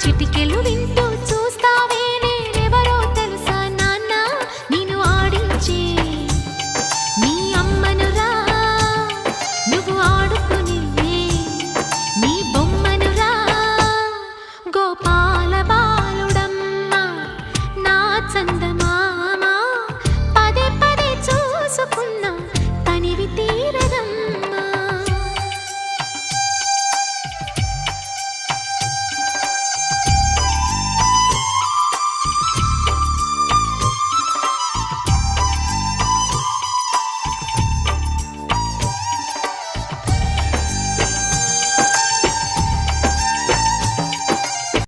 చిటికెలు వింటూ చూస్తావే నేనెవరో తెలుసా నాన్న నేను ఆడించే నీ అమ్మనురా నువ్వు ఆడుకునే నీ బొమ్మనురా గోపాల బాలుడమ్మ నా చందమామ పదే పదే చూసుకున్నా